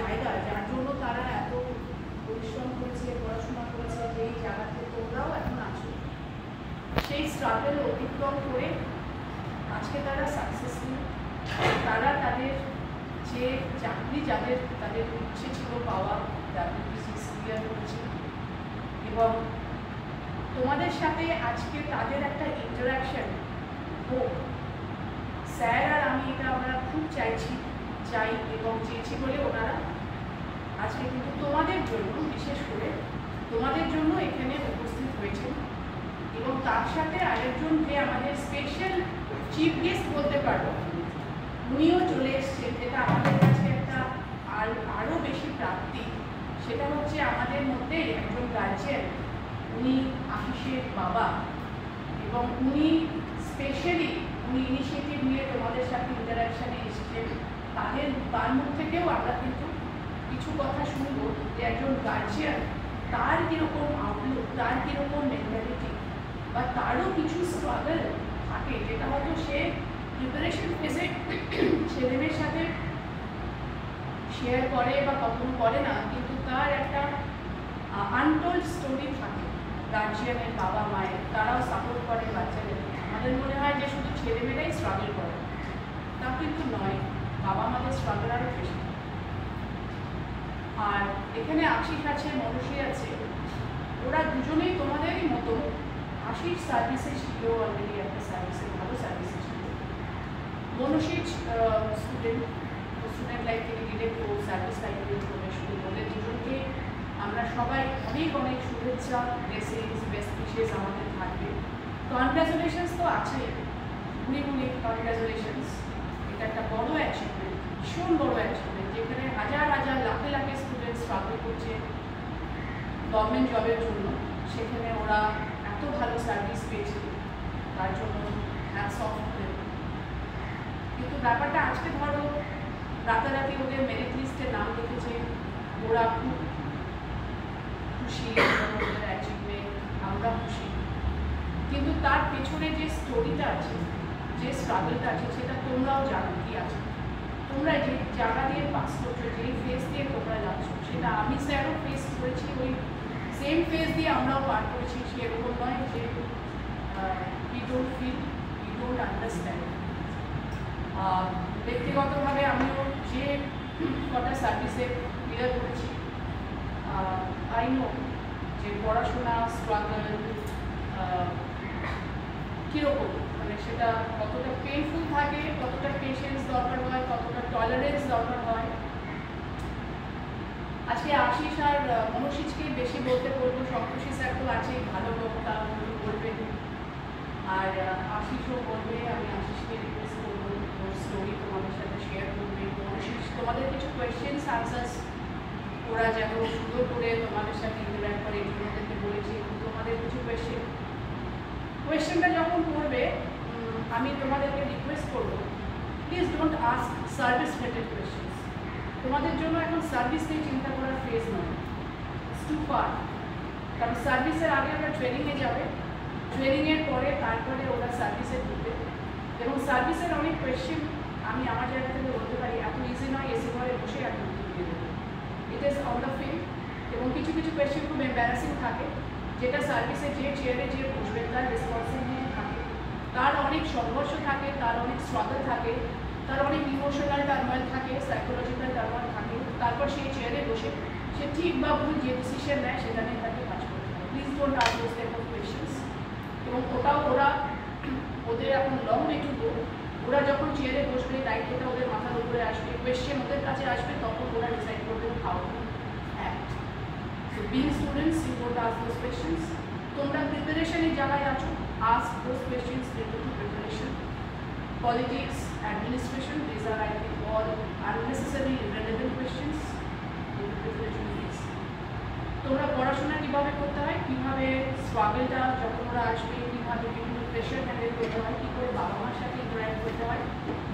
জায়গা যার জন্য তারা এত পরিশ্রম করেছে, পড়াশোনা করেছে, যেই জায়গাতে তোমরাও এখন আছো, সেই স্ট্রাগল অতিক্রম করে আজকে তারা সাকসেসফুল। তারা তাদের যে চাকরি তাদের ইচ্ছে ছিল পাওয়া, WBCS ক্লিয়ার করেছে। এবং তোমাদের সাথে আজকে তাদের একটা ইন্টারাকশন হোক, স্যার আর আমি এটা আমরা খুব চাই এবং চেয়েছি বলে ওনারা আজকে কিন্তু তোমাদের জন্য, বিশেষ করে তোমাদের জন্য এখানে উপস্থিত হয়েছেন। এবং তার সাথে আরেকজন যে আমাদের স্পেশাল চিফ গেস্ট বলতে পারবো, উনিও চলে এসছেন, যেটা আমাদের কাছে একটা আরও বেশি প্রাপ্তি। সেটা হচ্ছে আমাদের মধ্যে একজন গার্জিয়ান, উনি আশিসের বাবা, এবং উনি স্পেশালি ইনিশিয়েটিভ নিয়ে তোমাদের সাথে ইন্টারাকশানে এসেছেন। তার মুখ থেকেও আমরা কিন্তু কিছু কথা শুনবো যে একজন গার্জিয়ান তার কীরকম আউটলুক, তার কীরকম মেন্টালিটি, বা তারও কিছু স্ট্রাগল থাকে যেটা হয়তো সে প্রিপারেশন ফেজে ছেলেমেয়ের সাথে শেয়ার করে বা কখনো করে না, কিন্তু তার একটা আনটোল্ড স্টোরি থাকে গার্জিয়ানের, বাবা মায়ের, তারাও সাপোর্ট করে বাচ্চাদের। আমাদের মনে হয় যে শুধু ছেলেমেয়েরাই স্ট্রাগল করে, তা কিন্তু নয়, বাবা মাদের স্ট্রাগল আরও বেশি। আর এখানে আশিস আছে, মনসী আছে, ওরা দুজনেই তোমাদেরই মতো। আশিস সার্ভিসে ছিল, অলরেডি একটা সার্ভিসে, ভালো সার্ভিসে ছিল। মনসী স্টুডেন্ট লাইফ থেকে ডিরেক্ট ও সার্ভিস লাইফে প্রবেশ করল। ওদের দুজনকে আমরা সবাই অনেক শুভেচ্ছা, ব্লেসিংস, বেস্ট উইশেস আমাদের থাকবে। কনগ্রাচুলেশনস তো আছেই, গুণি কনগ্রাচুলেশনস। এটা একটা বড় অ্যাচিভমেন্ট, ভীষণ বড় অ্যাচিভমেন্ট, যেখানে হাজার লাখে স্টুডেন্ট স্ট্রাগল করছে গভর্নমেন্ট জবের জন্য। সেখানে ওরা এত ভালো সার্ভিস পেয়েছে, তার জন্য হ্যাটস অফ। কিন্তু ব্যাপারটা আজকে ধরো রাতারাতি ওদের মেরিট লিস্টে নাম লিখেছে, ওরা খুব খুশি, ওদের অ্যাচিভমেন্ট, আমরা খুশি। কিন্তু তার পেছনে যে স্টোরিটা আছে, যে স্ট্রাগলটা আছে, সেটা তোমরাও জানো কি আছে। তোমরা যে জায়গা দিয়ে পাস করছো, যেই ফেস দিয়ে তোমরা যাচ্ছ, সেটা আমি স্যারও ফেস করেছি, ওই সেম ফেস দিয়ে আমরাও পার করেছি। সেরকম নয় যে we don't feel, we don't understand. ব্যক্তিগতভাবে আমিও যে কটা সার্ভিসে ক্লিয়ার করেছি, আই নো যে পড়াশোনা স্ট্রাগল কীরকম, মানে সেটা কতটা পেইনফুল থাকে, কতটা পেশেন্স দরকার হয়, কতটা টলারেন্স দরকার হয়। আজকে আশিস আর মনসীকে বেশি বলতে বলবো, সন্তোষী স্যার তো আছেই, ভালো বক্তা, উনি বলবেন, আর আশিসও বলবে। আমি আশিসকে রিকোয়েস্ট করবো ওর স্টোরি তোমাদের সাথে শেয়ার করবে। মনসী তোমাদের কিছু কোয়েশ্চেন্স আনসার্স ওরা যেন সুন্দর করে তোমাদের সাথে ইন্টারাক্ট করে, এগুলো ওদেরকে বলেছি। তোমাদের কিছু কোয়েশ্চেনটা যখন করবে, আমি তোমাদেরকে রিকোয়েস্ট করবো, please don't ask service related questions. তোমাদের জন্য এখন সার্ভিস নিয়ে চিন্তা করার ফেজ নয়, ইটস টু ফার। কারণ সার্ভিসের আগে ওরা ট্রেনিংয়ে যাবে, ট্রেনিংয়ের পরে তারপরে ওরা সার্ভিসে ঢুকবে। এবং সার্ভিসের অনেক কোয়েশ্চেন আমি আমার জায়গা থেকে বলতে পারি, এত ইজি নয় এসি ঘরে বসে এত উত্তর দিয়ে দেবে। It is on the field. এবং কিছু কোয়েশ্চেন খুব এম্বারাসিং থাকে, যেটা সার্ভিসে যে চেয়ারে যে বসবে তার রেসপন্সিবিলিটি থাকে, তার অনেক সংঘর্ষ থাকে, তার অনেক স্ট্রাগল থাকে, তার অনেক ইমোশনাল টার্মোয়েল থাকে, সাইকোলজিক্যাল টার্মোয়েল থাকে। তারপর সেই চেয়ারে বসে সে ঠিক বা ভুল যে ডিসিশন নেয় সেটা নিয়ে তাকে কাজ করতে হয়। Please don't ask those type of questions. এবং ওটাও ওদের এখন লং ওয়ে টু গো। ওরা যখন চেয়ারে বসবে, দায়িত্বটা ওদের মাথার উপরে আসবে, কোয়েশ্চেন ওদের কাছে আসবে, তখন ওরা ডিসাইড করবে how to act. So being students, you don't ask those questions. তোমরা প্রিপারেশনের জায়গায় আছো, ask those questions related to preparation. Politics, administration, these are I think all unnecessary irrelevant questions in the preparation phase. তোমরা পড়াশোনা কীভাবে করতে হয়, কীভাবে স্ট্রাগলটা যখন ওরা আসবে, কীভাবে বিভিন্ন প্রেশার হ্যান্ডেল করতে হয়, কী করে বাবা মার সাথে ইন্টারাক্ট করতে হয়,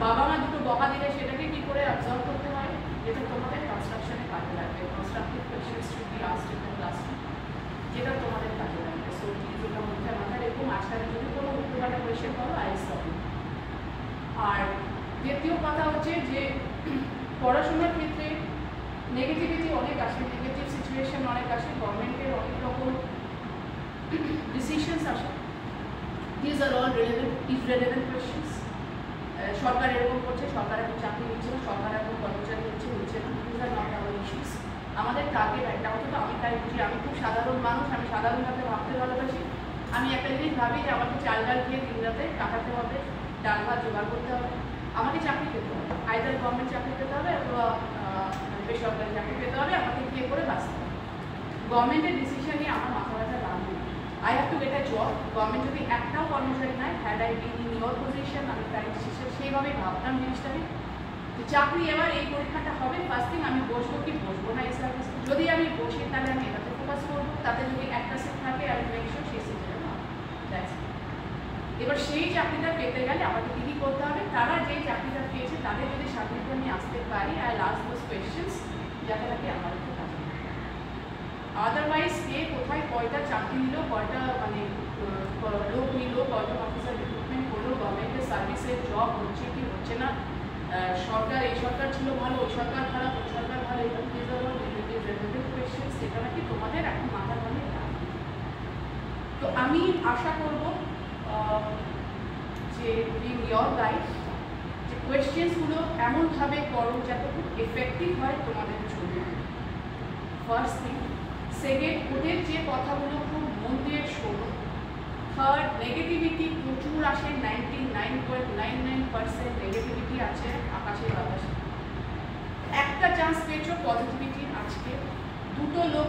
বাবা মা দুটো বকা দিলে সেটাকে কী করে অবজার্ভ করতে হয়, যেটা তোমাদের কনস্ট্রাকশনে কাজে লাগবে। Constructive questions should be asked in the classroom, যেটা তোমাদের কাজে লাগবে। সো প্লিজ ওটা মধ্যে মাথায় রেখো। আজকাল যদি কোনো উত্তরপাল্টা কোয়েশ্চেন করো, আই স্টপ। আর দ্বিতীয় কথা হচ্ছে যে পড়াশোনার ক্ষেত্রে নেগেটিভিটি অনেক আসে, নেগেটিভ সিচুয়েশন অনেক আসে, গভর্নমেন্টের অনেক রকম ডিসিশনস আসে। These are all irrelevant questions. সরকার এরকম করছে, সরকার এখন চাকরি দিচ্ছে না, সরকার এখন কর্মচারী হচ্ছে না, these are not our issues. আমাদের টার্গেট একটা, অথচ আমি তাই বুঝি, আমি খুব সাধারণ মানুষ, আমি সাধারণভাবে ভাবতে ভালোবাসি। আমি একটা জিনিস ভাবি যে আমাকে চাল ডাল খেয়ে দিন রাতে কাটাতে হবে, ডাল ভাত জোগাড় করতে হবে, আমাকে চাকরি পেতে হবে, আইদার গভর্নমেন্ট চাকরি পেতে হবে অথবা বেসরকারি চাকরি পেতে হবে, আমাকে বিয়ে করে বাঁচতে হবে। গভর্নমেন্টের ডিসিশন নিয়ে আমার মাথা ব্যথা লাভ নেই। I have to get a job. Government যদি একটাও কর্মচারী নাই, had I been in your position, আমি তাই ডিসিশন সেইভাবেই ভাবতাম জিনিসটাকে। চাকরি এবার এই পরীক্ষাটা হবে, ফার্স্ট থিং আমি বসবো কি বসবো না এই সার্ভিস। যদি আমি বসি তাহলে আমি এটাতে ফোকাস করবো, তাতে যদি একটা সিট থাকে আমি মেক শিওর সেই সিটে যাবো। এবার সেই চাকরিটা পেতে গেলে আমাকে কী কী করতে হবে, তারা যেই চাকরিটা পেয়েছে তাদের যদি চাকরিতে আমি আসতে পারি, আই লাস্ট দোজ কোয়েশ্চেন্স যাতে নাকি আমার একটু কাজে। আদারওয়াইজ কে কোথায় কয়টা চাকরি নিল, কয়টা মানে লোক নিল, কয়টা অফিসার রিক্রুটমেন্ট করলো, গভর্নমেন্টের সার্ভিসের জব হচ্ছে কি হচ্ছে না, সরকার এই সরকার ছিল ভালো, ওই সরকার খারাপ, ওই সরকার ভালো, এটা কোয়েশ্চেন্স, যেটা নাকি তোমাদের এখন মাথার মনে রাখবে। তো আমি আশা করব যে ইন ইয়োর লাইফ যে কোয়েশ্চেন্সগুলো এমনভাবে করো যাতে খুব এফেক্টিভ হয় তোমাদের জন্য, ফার্স্ট থিং। সেকেন্ড, ওদের যে কথাগুলো খুব মন দিয়ে শোনো। থার্ড, নেগেটিভিটি প্রচুর আসে, 99.99% নেগেটিভিটি আছে আকাশে বাতাসে। একটা চান্স পেয়েছো পজিটিভিটি, আজকে দুটো লোক